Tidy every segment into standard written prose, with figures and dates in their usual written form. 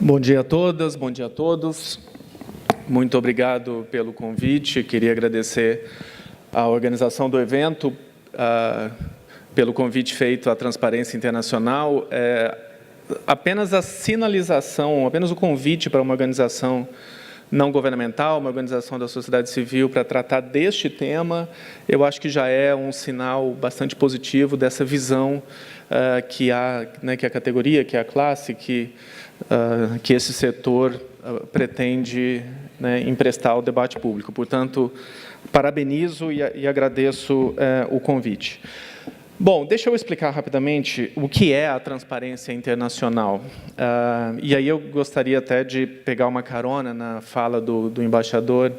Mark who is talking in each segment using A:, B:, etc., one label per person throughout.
A: Bom dia a todas, bom dia a todos. Muito obrigado pelo convite. Queria agradecer à organização do evento pelo convite feito à Transparência Internacional. Apenas a sinalização, apenas o convite para uma organização não governamental, uma organização da sociedade civil para tratar deste tema, eu acho que já é um sinal bastante positivo dessa visão que a categoria, que a classe, que esse setor pretende emprestar ao debate público. Portanto, parabenizo e agradeço o convite. Bom, deixa eu explicar rapidamente o que é a transparência internacional. E aí eu gostaria até de pegar uma carona na fala do embaixador.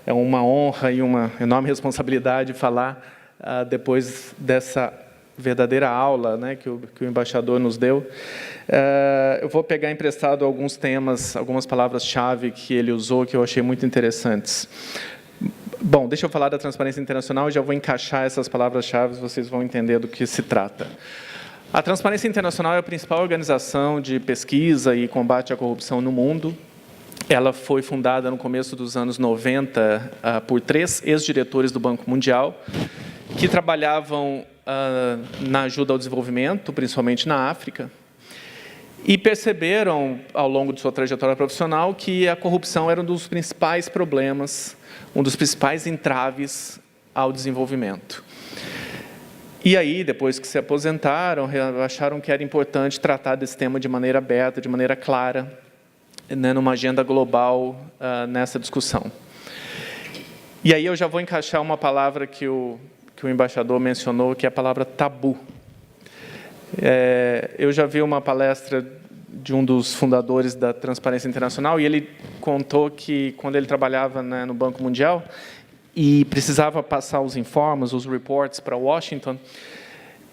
A: É uma honra e uma enorme responsabilidade falar depois dessa verdadeira aula que o embaixador nos deu. Eu vou pegar emprestado alguns temas, algumas palavras-chave que ele usou, que eu achei muito interessantes. Bom, deixa eu falar da transparência internacional e já vou encaixar essas palavras-chave, vocês vão entender do que se trata. A Transparência Internacional é a principal organização de pesquisa e combate à corrupção no mundo. Ela foi fundada no começo dos anos 90 por 3 ex-diretores do Banco Mundial, que trabalhavam na ajuda ao desenvolvimento, principalmente na África, e perceberam, ao longo de sua trajetória profissional, que a corrupção era um dos principais problemas, um dos principais entraves ao desenvolvimento. E aí, depois que se aposentaram, acharam que era importante tratar desse tema de maneira aberta, de maneira clara, numa agenda global nessa discussão. E aí eu já vou encaixar uma palavra que o embaixador mencionou, que é a palavra tabu. Eu já vi uma palestra de um dos fundadores da Transparência Internacional e ele contou que, quando ele trabalhava no Banco Mundial e precisava passar os informes, os reports para Washington,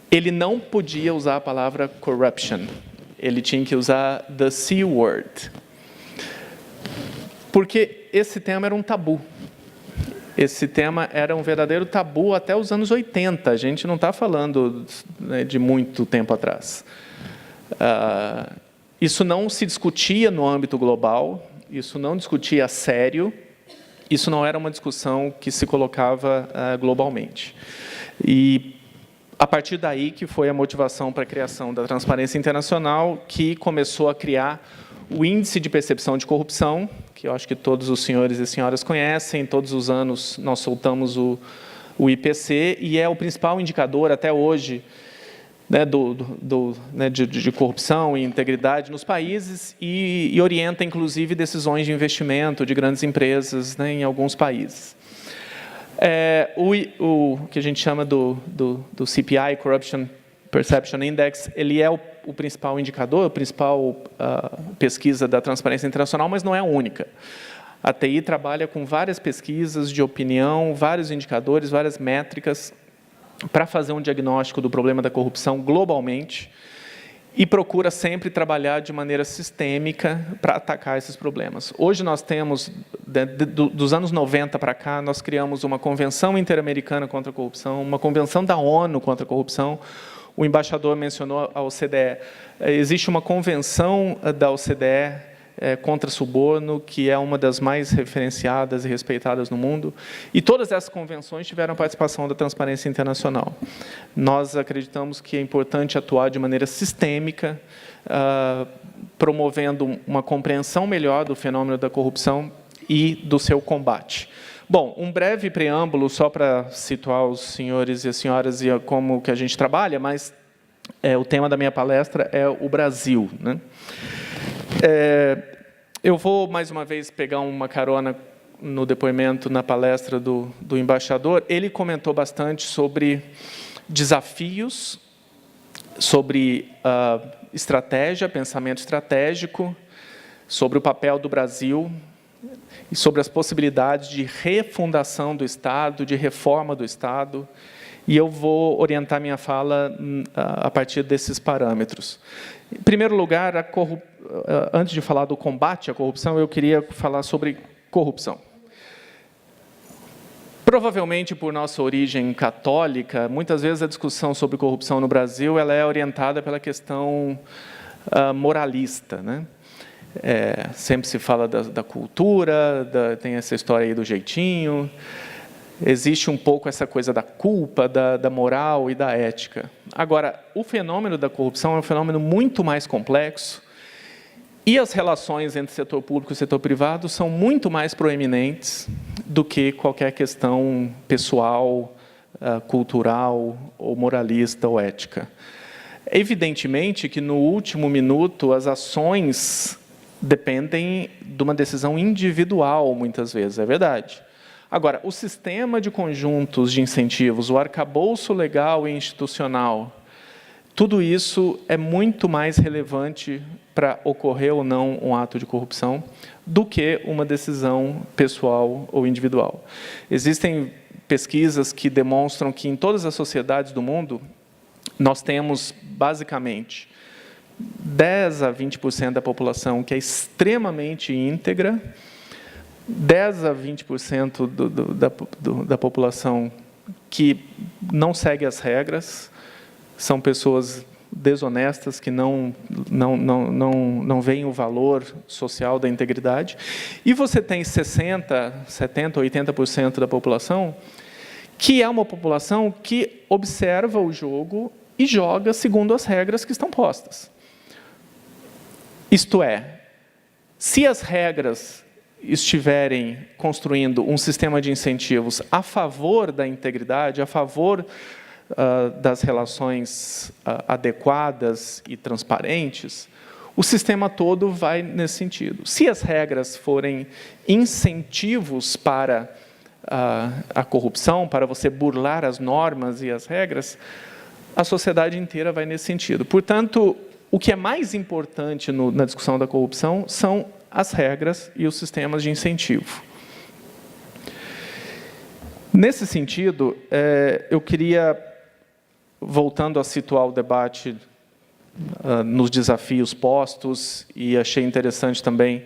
A: ele não podia usar a palavra corruption. Ele tinha que usar the C word. Porque esse tema era um tabu. Esse tema era um verdadeiro tabu até os anos 80. A gente não está falando de muito tempo atrás. Isso não se discutia no âmbito global, isso não discutia a sério, isso não era uma discussão que se colocava globalmente. E a partir daí que foi a motivação para a criação da Transparência Internacional, que começou a criar o Índice de Percepção de Corrupção, que eu acho que todos os senhores e senhoras conhecem. Todos os anos nós soltamos o IPC, e é o principal indicador até hoje de corrupção e integridade nos países e orienta, inclusive, decisões de investimento de grandes empresas em alguns países. O que a gente chama do CPI, Corruption Perception Index, ele é o principal indicador, a principal pesquisa da Transparência Internacional, mas não é a única. A TI trabalha com várias pesquisas de opinião, vários indicadores, várias métricas, para fazer um diagnóstico do problema da corrupção globalmente e procura sempre trabalhar de maneira sistêmica para atacar esses problemas. Hoje nós temos, dos anos 90 para cá, nós criamos uma Convenção Interamericana contra a Corrupção, uma Convenção da ONU contra a Corrupção. O embaixador mencionou a OCDE. Existe uma convenção da OCDE contra suborno, que é uma das mais referenciadas e respeitadas no mundo. E todas essas convenções tiveram participação da Transparência Internacional. Nós acreditamos que é importante atuar de maneira sistêmica, promovendo uma compreensão melhor do fenômeno da corrupção e do seu combate. Bom, um breve preâmbulo só para situar os senhores e as senhoras e como que a gente trabalha, mas o tema da minha palestra é o Brasil. Eu vou, mais uma vez, pegar uma carona no depoimento, na palestra do embaixador. Ele comentou bastante sobre desafios, sobre estratégia, pensamento estratégico, sobre o papel do Brasil e sobre as possibilidades de refundação do Estado, de reforma do Estado, e eu vou orientar minha fala a partir desses parâmetros. Em primeiro lugar, antes de falar do combate à corrupção, eu queria falar sobre corrupção. Provavelmente, por nossa origem católica, muitas vezes a discussão sobre corrupção no Brasil ela é orientada pela questão moralista, Sempre se fala da cultura, tem essa história aí do jeitinho. Existe um pouco essa coisa da culpa, da moral e da ética. Agora, o fenômeno da corrupção é um fenômeno muito mais complexo e as relações entre setor público e setor privado são muito mais proeminentes do que qualquer questão pessoal, cultural, ou moralista, ou ética. Evidentemente que, no último minuto, as ações dependem de uma decisão individual, muitas vezes, é verdade. Agora, o sistema de conjuntos de incentivos, o arcabouço legal e institucional, tudo isso é muito mais relevante para ocorrer ou não um ato de corrupção do que uma decisão pessoal ou individual. Existem pesquisas que demonstram que, em todas as sociedades do mundo, nós temos, basicamente, 10 a 20% da população que é extremamente íntegra, 10 a 20% da população que não segue as regras, são pessoas desonestas que não veem o valor social da integridade, e você tem 60%, 70%, 80% da população que é uma população que observa o jogo e joga segundo as regras que estão postas. Isto é, se as regras estiverem construindo um sistema de incentivos a favor da integridade, a favor das relações adequadas e transparentes, o sistema todo vai nesse sentido. Se as regras forem incentivos para a corrupção, para você burlar as normas e as regras, a sociedade inteira vai nesse sentido. Portanto, o que é mais importante na discussão da corrupção são as regras e os sistemas de incentivo. Nesse sentido, eu queria, voltando a situar o debate nos desafios postos, e achei interessante também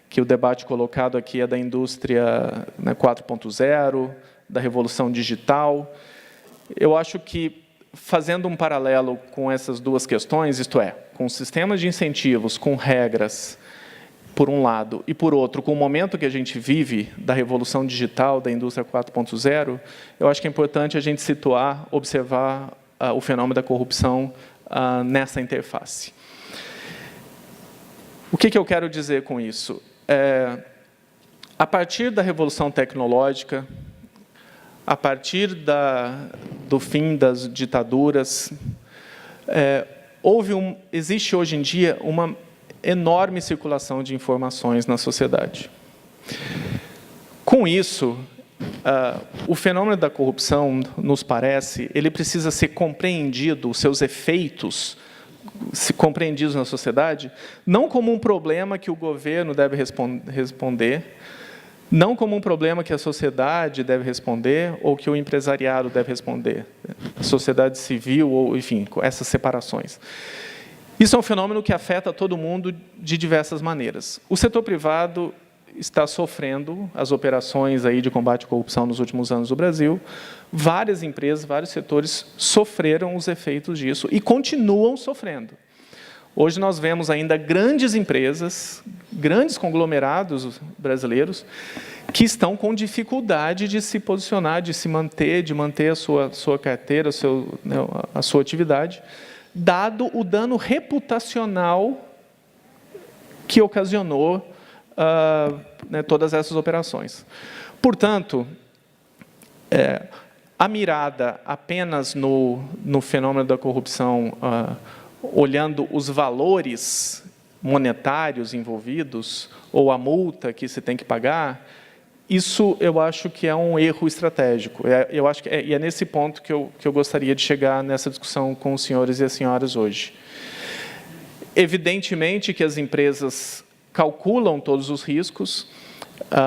A: que o debate colocado aqui é da indústria 4.0, da revolução digital. Eu acho que, fazendo um paralelo com essas duas questões, isto é, com sistemas de incentivos, com regras, por um lado, e, por outro, com o momento que a gente vive da revolução digital, da indústria 4.0, eu acho que é importante a gente situar, observar o fenômeno da corrupção nessa interface. O que eu quero dizer com isso? A partir da revolução tecnológica, a partir do fim das ditaduras, existe hoje em dia uma enorme circulação de informações na sociedade. Com isso, o fenômeno da corrupção, nos parece, ele precisa ser compreendido, os seus efeitos compreendidos na sociedade, não como um problema que o governo deve responder, não como um problema que a sociedade deve responder ou que o empresariado deve responder, a sociedade civil, ou, enfim, essas separações. Isso é um fenômeno que afeta todo mundo de diversas maneiras. O setor privado está sofrendo as operações aí de combate à corrupção nos últimos anos do Brasil. Várias empresas, vários setores sofreram os efeitos disso e continuam sofrendo. Hoje nós vemos ainda grandes empresas, grandes conglomerados brasileiros, que estão com dificuldade de se posicionar, de se manter, de manter a sua carteira, a sua atividade, dado o dano reputacional que ocasionou todas essas operações. Portanto, a mirada apenas no fenômeno da corrupção, olhando os valores monetários envolvidos, ou a multa que se tem que pagar, isso eu acho que é um erro estratégico. Eu acho que é nesse ponto que eu gostaria de chegar nessa discussão com os senhores e as senhoras hoje. Evidentemente que as empresas calculam todos os riscos,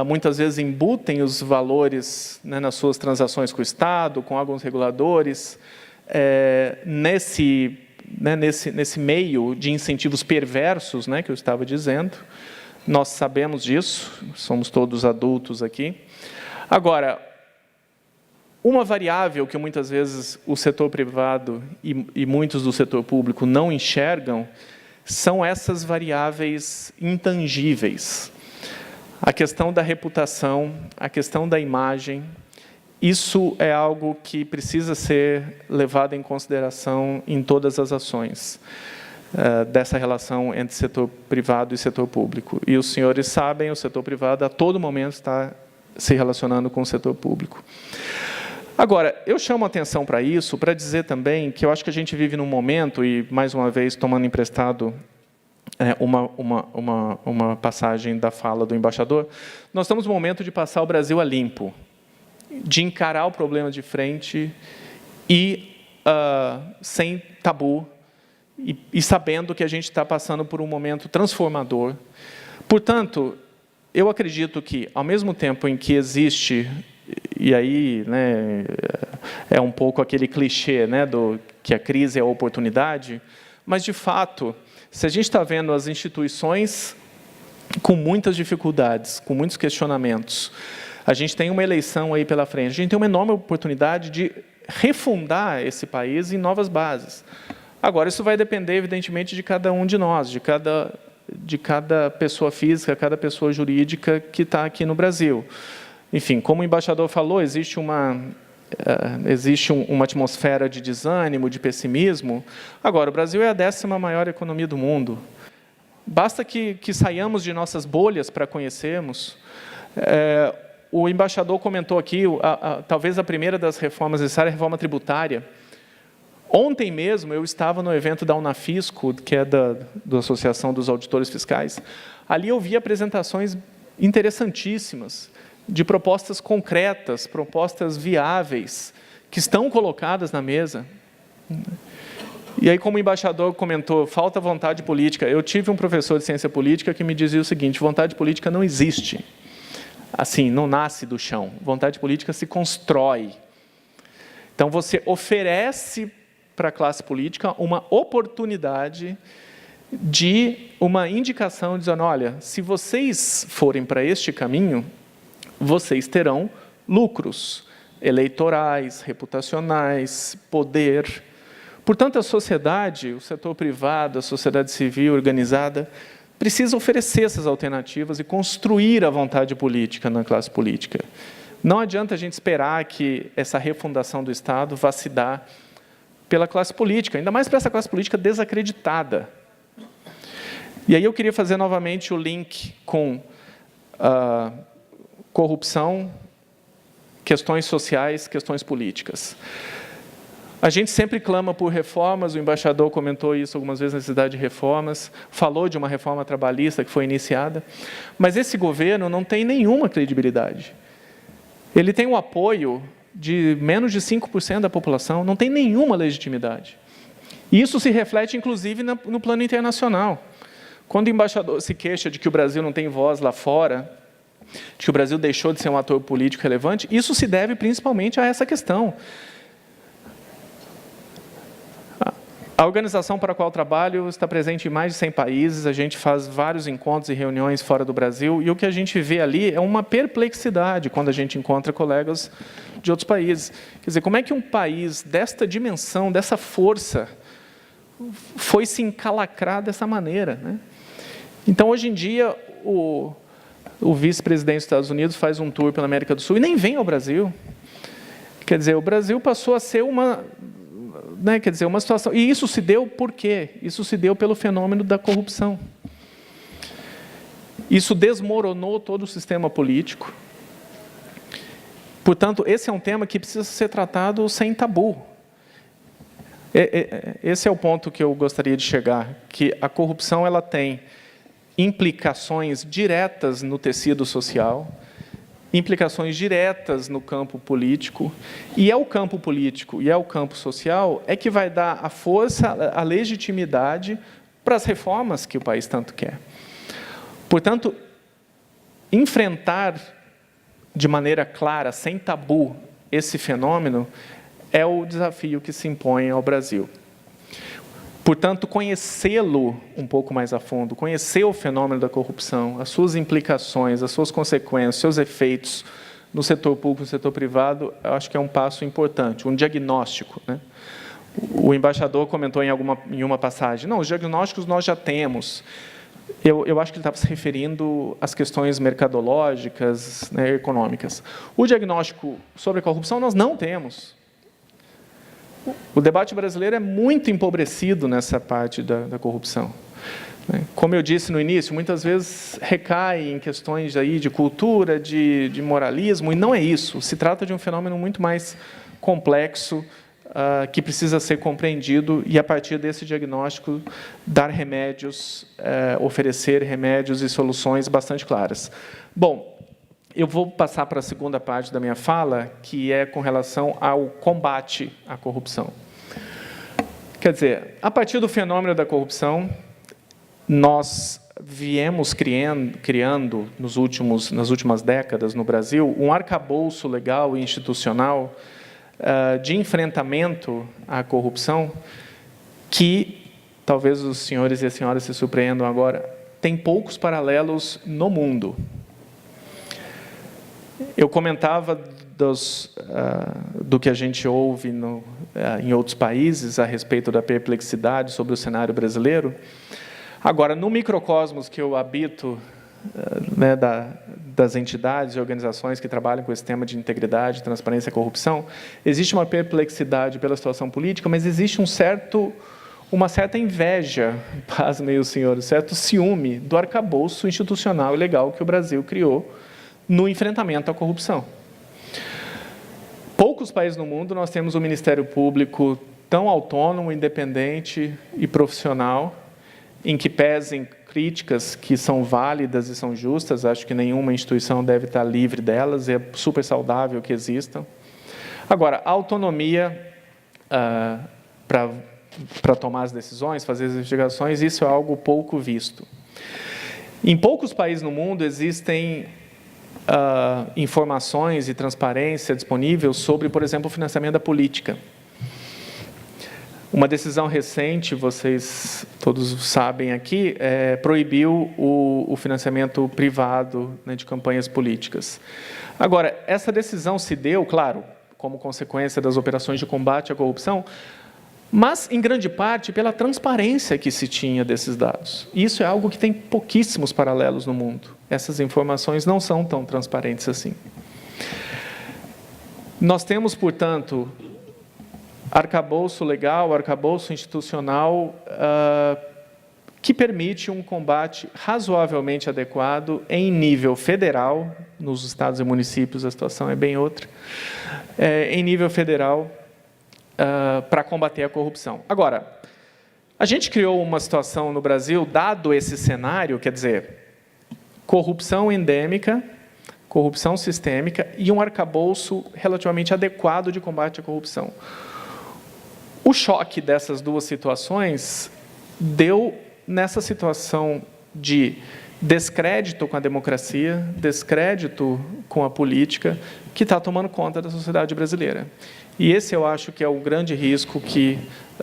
A: muitas vezes embutem os valores nas suas transações com o Estado, com órgãos reguladores, nesse meio de incentivos perversos, que eu estava dizendo. Nós sabemos disso, somos todos adultos aqui. Agora, uma variável que muitas vezes o setor privado e muitos do setor público não enxergam são essas variáveis intangíveis. A questão da reputação, a questão da imagem, isso é algo que precisa ser levado em consideração em todas as ações dessa relação entre setor privado e setor público. E os senhores sabem, o setor privado a todo momento está se relacionando com o setor público. Agora, eu chamo a atenção para isso, para dizer também que eu acho que a gente vive num momento, e mais uma vez tomando emprestado uma passagem da fala do embaixador, nós estamos no momento de passar o Brasil a limpo, de encarar o problema de frente e sem tabu, e sabendo que a gente está passando por um momento transformador. Portanto, eu acredito que, ao mesmo tempo em que existe, e aí é um pouco aquele clichê que a crise é a oportunidade, mas, de fato, se a gente está vendo as instituições com muitas dificuldades, com muitos questionamentos, a gente tem uma eleição aí pela frente, a gente tem uma enorme oportunidade de refundar esse país em novas bases. Agora, isso vai depender, evidentemente, de cada um de nós, de cada pessoa física, cada pessoa jurídica que está aqui no Brasil. Enfim, como o embaixador falou, existe uma atmosfera de desânimo, de pessimismo. Agora, o Brasil é a 10ª maior economia do mundo. Basta que saiamos de nossas bolhas para conhecermos. O embaixador comentou aqui, talvez a primeira das reformas necessárias é a reforma tributária. Ontem mesmo, eu estava no evento da Unafisco, que é da Associação dos Auditores Fiscais. Ali eu vi apresentações interessantíssimas, de propostas concretas, propostas viáveis, que estão colocadas na mesa. E aí, como o embaixador comentou, falta vontade política. Eu tive um professor de ciência política que me dizia o seguinte: vontade política não existe. Assim, não nasce do chão. Vontade política se constrói. Então, você oferece para a classe política uma oportunidade de uma indicação, dizendo, olha, se vocês forem para este caminho, vocês terão lucros eleitorais, reputacionais, poder. Portanto, a sociedade, o setor privado, a sociedade civil organizada, precisa oferecer essas alternativas e construir a vontade política na classe política. Não adianta a gente esperar que essa refundação do Estado vá se dar pela classe política, ainda mais para essa classe política desacreditada. E aí eu queria fazer novamente o link com corrupção, questões sociais, questões políticas. A gente sempre clama por reformas, o embaixador comentou isso algumas vezes, a necessidade de reformas, falou de uma reforma trabalhista que foi iniciada, mas esse governo não tem nenhuma credibilidade. Ele tem o apoio de menos de 5% da população, não tem nenhuma legitimidade. E isso se reflete, inclusive, no plano internacional. Quando o embaixador se queixa de que o Brasil não tem voz lá fora, de que o Brasil deixou de ser um ator político relevante, isso se deve principalmente a essa questão. A organização para a qual trabalho está presente em mais de 100 países, a gente faz vários encontros e reuniões fora do Brasil, e o que a gente vê ali é uma perplexidade quando a gente encontra colegas de outros países. Quer dizer, como é que um país desta dimensão, dessa força, foi se encalacrar dessa maneira, né? Então, hoje em dia, o vice-presidente dos Estados Unidos faz um tour pela América do Sul e nem vem ao Brasil. Quer dizer, o Brasil passou a ser uma situação... E isso se deu por quê? Isso se deu pelo fenômeno da corrupção. Isso desmoronou todo o sistema político. Portanto, esse é um tema que precisa ser tratado sem tabu. Esse é o ponto que eu gostaria de chegar, que a corrupção ela tem implicações diretas no tecido social, implicações diretas no campo político, e é o campo político e é o campo social que vai dar a força, a legitimidade para as reformas que o país tanto quer. Portanto, enfrentar de maneira clara, sem tabu, esse fenômeno é o desafio que se impõe ao Brasil. Portanto, conhecê-lo um pouco mais a fundo, conhecer o fenômeno da corrupção, as suas implicações, as suas consequências, seus efeitos no setor público, no setor privado, eu acho que é um passo importante, um diagnóstico, né? O embaixador comentou em uma passagem, não, os diagnósticos nós já temos. Eu acho que ele estava se referindo às questões mercadológicas, né, econômicas. O diagnóstico sobre a corrupção nós não temos. O debate brasileiro é muito empobrecido nessa parte da corrupção. Como eu disse no início, muitas vezes recai em questões aí de cultura, de moralismo, e não é isso. Se trata de um fenômeno muito mais complexo, que precisa ser compreendido e, a partir desse diagnóstico, dar remédios, oferecer remédios e soluções bastante claras. Bom, eu vou passar para a segunda parte da minha fala, que é com relação ao combate à corrupção. Quer dizer, a partir do fenômeno da corrupção, nós viemos criando nas últimas décadas no Brasil um arcabouço legal e institucional de enfrentamento à corrupção que, talvez os senhores e as senhoras se surpreendam agora, tem poucos paralelos no mundo. Eu comentava do que a gente ouve em outros países a respeito da perplexidade sobre o cenário brasileiro. Agora, no microcosmos que eu habito, né, das entidades e organizações que trabalham com esse tema de integridade, transparência e corrupção, existe uma perplexidade pela situação política, mas existe uma certa inveja, pasmem os senhores, certo ciúme do arcabouço institucional e legal que o Brasil criou no enfrentamento à corrupção. Poucos países no mundo nós temos um Ministério Público tão autônomo, independente e profissional, em que pesem críticas que são válidas e são justas. Acho que nenhuma instituição deve estar livre delas, e é super saudável que existam. Agora, a autonomia para tomar as decisões, fazer as investigações, isso é algo pouco visto. Em poucos países no mundo existem informações e transparência disponível sobre, por exemplo, o financiamento da política. Uma decisão recente, vocês todos sabem aqui, proibiu o financiamento privado, né, de campanhas políticas. Agora, essa decisão se deu, claro, como consequência das operações de combate à corrupção, mas, em grande parte, pela transparência que se tinha desses dados. Isso é algo que tem pouquíssimos paralelos no mundo. Essas informações não são tão transparentes assim. Nós temos, portanto, arcabouço legal, arcabouço institucional, que permite um combate razoavelmente adequado em nível federal, nos estados e municípios a situação é bem outra, em nível federal, para combater a corrupção. Agora, a gente criou uma situação no Brasil, dado esse cenário, quer dizer, corrupção endêmica, corrupção sistêmica e um arcabouço relativamente adequado de combate à corrupção. O choque dessas duas situações deu nessa situação de descrédito com a democracia, descrédito com a política, que está tomando conta da sociedade brasileira. E esse eu acho que é o grande risco que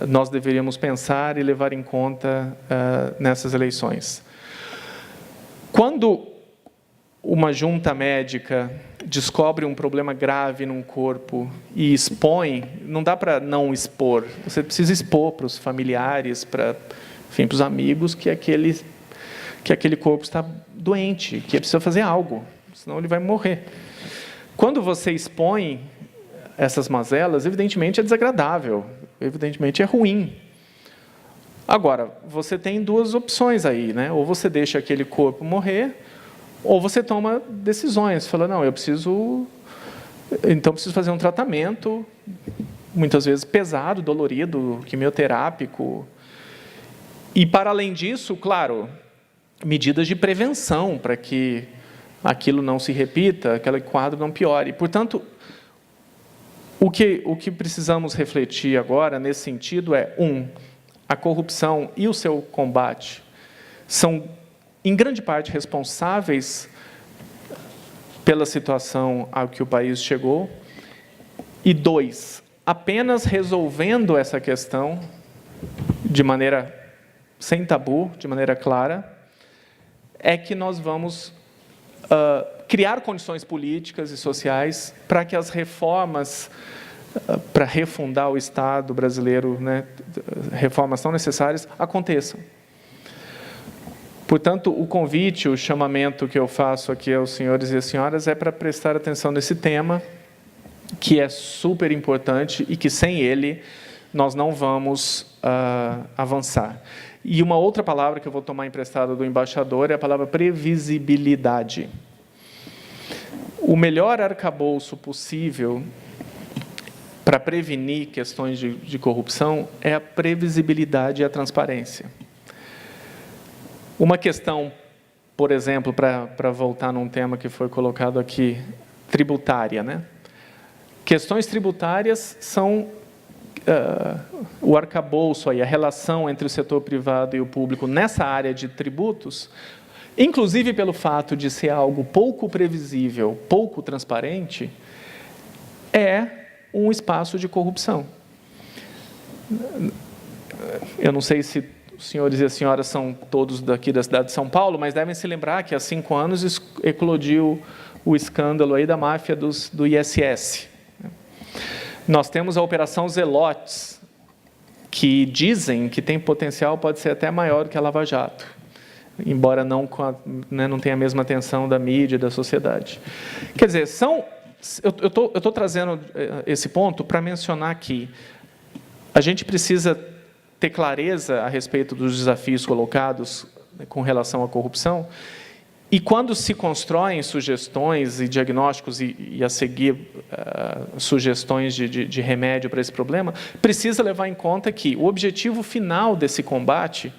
A: nós deveríamos pensar e levar em conta nessas eleições. Quando uma junta médica descobre um problema grave num corpo e expõe, não dá para não expor, você precisa expor para os familiares, para os amigos, que aquele corpo está doente, que precisa fazer algo, senão ele vai morrer. Quando você expõe essas mazelas, evidentemente é desagradável, evidentemente é ruim. Agora, você tem duas opções aí, né? Ou você deixa aquele corpo morrer, ou você toma decisões, fala, não, preciso fazer um tratamento, muitas vezes pesado, dolorido, quimioterápico. E, para além disso, claro, medidas de prevenção para que aquilo não se repita, aquele quadro não piore. Portanto, o que precisamos refletir agora, nesse sentido, é, a corrupção e o seu combate são, em grande parte, responsáveis pela situação a que o país chegou. E 2, apenas resolvendo essa questão de maneira sem tabu, de maneira clara, é que nós vamos criar condições políticas e sociais para que as reformas para refundar o Estado brasileiro, né, reformas tão necessárias, aconteçam. Portanto, o convite, o chamamento que eu faço aqui aos senhores e às senhoras é para prestar atenção nesse tema, que é super importante e que sem ele nós não vamos avançar. E uma outra palavra que eu vou tomar emprestada do embaixador é a palavra previsibilidade. O melhor arcabouço possível para prevenir questões de corrupção é a previsibilidade e a transparência. Uma questão, por exemplo, para voltar num tema que foi colocado aqui, tributária, né? Questões tributárias são o arcabouço, aí, a relação entre o setor privado e o público nessa área de tributos, inclusive pelo fato de ser algo pouco previsível, pouco transparente, é um espaço de corrupção. Eu não sei se os senhores e as senhoras são todos daqui da cidade de São Paulo, mas devem se lembrar que há 5 anos eclodiu o escândalo aí da máfia do ISS. Nós temos a Operação Zelotes, que dizem que tem potencial, pode ser até maior que a Lava Jato, embora não tenha a mesma atenção da mídia e da sociedade. Quer dizer, eu estou trazendo esse ponto para mencionar que a gente precisa ter clareza a respeito dos desafios colocados com relação à corrupção, e quando se constroem sugestões e diagnósticos e a seguir sugestões de remédio para esse problema, precisa levar em conta que o objetivo final desse combate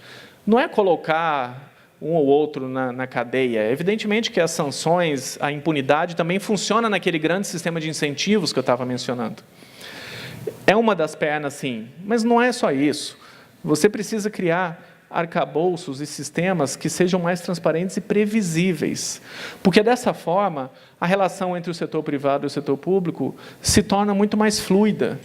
A: não é colocar um ou outro na cadeia. Evidentemente que as sanções, a impunidade também funciona naquele grande sistema de incentivos que eu estava mencionando. É uma das pernas, sim, mas não é só isso. Você precisa criar arcabouços e sistemas que sejam mais transparentes e previsíveis, porque dessa forma a relação entre o setor privado e o setor público se torna muito mais fluida.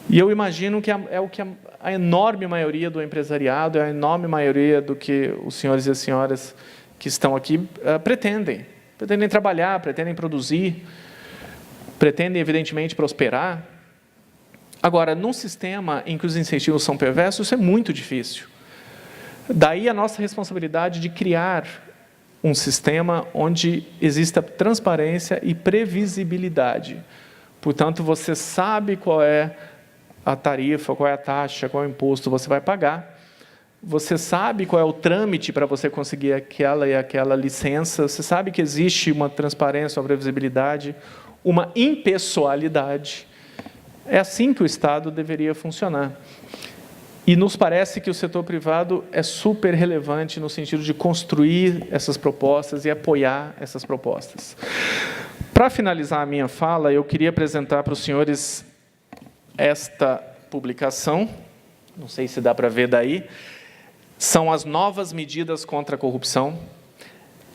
A: E eu imagino que é o que a enorme maioria do empresariado, a enorme maioria do que os senhores e as senhoras que estão aqui pretendem. Pretendem trabalhar, pretendem produzir, pretendem, evidentemente, prosperar. Agora, num sistema em que os incentivos são perversos, isso é muito difícil. Daí a nossa responsabilidade de criar um sistema onde exista transparência e previsibilidade. Portanto, você sabe qual é a tarifa, qual é a taxa, qual é o imposto você vai pagar. Você sabe qual é o trâmite para você conseguir aquela e aquela licença. Você sabe que existe uma transparência, uma previsibilidade, uma impessoalidade. É assim que o Estado deveria funcionar. E nos parece que o setor privado é super relevante no sentido de construir essas propostas e apoiar essas propostas. Para finalizar a minha fala, eu queria apresentar para os senhores esta publicação, não sei se dá para ver daí, são as novas medidas contra a corrupção.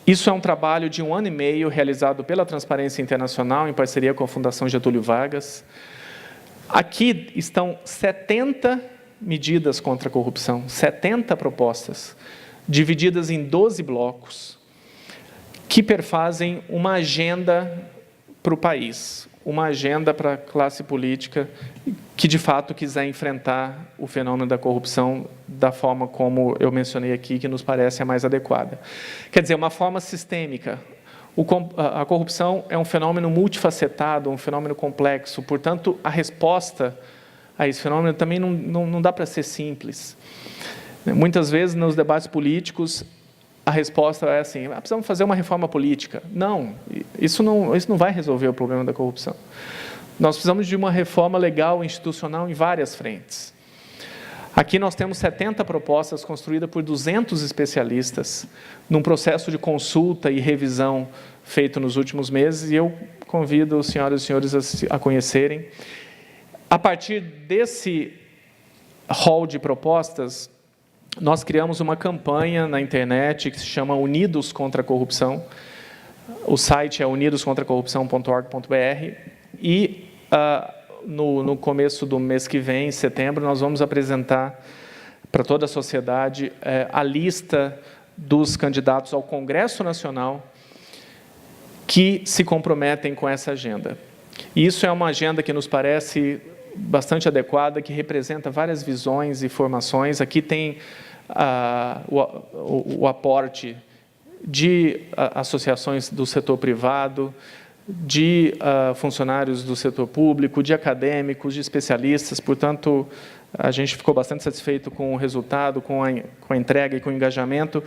A: Isso é um trabalho de 1 ano e meio, realizado pela Transparência Internacional, em parceria com a Fundação Getúlio Vargas. Aqui estão 70 medidas contra a corrupção, 70 propostas, divididas em 12 blocos, que perfazem uma agenda para o país, uma agenda para a classe política que, de fato, quiser enfrentar o fenômeno da corrupção da forma como eu mencionei aqui, que nos parece a mais adequada. Quer dizer, uma forma sistêmica. A corrupção é um fenômeno multifacetado, um fenômeno complexo, portanto, a resposta a esse fenômeno também não dá para ser simples. Muitas vezes, nos debates políticos, a resposta é assim, precisamos fazer uma reforma política. Não, isso não vai resolver o problema da corrupção. Nós precisamos de uma reforma legal, institucional, em várias frentes. Aqui nós temos 70 propostas construídas por 200 especialistas, num processo de consulta e revisão feito nos últimos meses, e eu convido os senhoras e senhores a conhecerem. A partir desse hall de propostas, nós criamos uma campanha na internet que se chama Unidos contra a Corrupção. O site é unidoscontracorrupção.org.br e no começo do mês que vem, em setembro, nós vamos apresentar para toda a sociedade a lista dos candidatos ao Congresso Nacional que se comprometem com essa agenda. E isso é uma agenda que nos parece bastante adequada, que representa várias visões e formações. Aqui tem o aporte de associações do setor privado, de funcionários do setor público, de acadêmicos, de especialistas. Portanto, a gente ficou bastante satisfeito com o resultado, com a entrega e com o engajamento.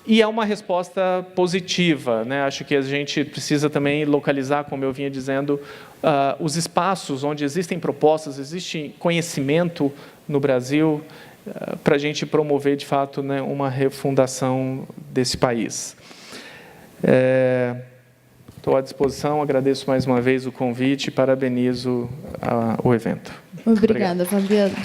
A: E é uma resposta positiva, né? Acho que a gente precisa também localizar, como eu vinha dizendo, os espaços onde existem propostas, existe conhecimento no Brasil, para a gente promover, de fato, né, uma refundação desse país. Estou à disposição, agradeço mais uma vez o convite e parabenizo o evento.
B: Obrigada, Fabiano.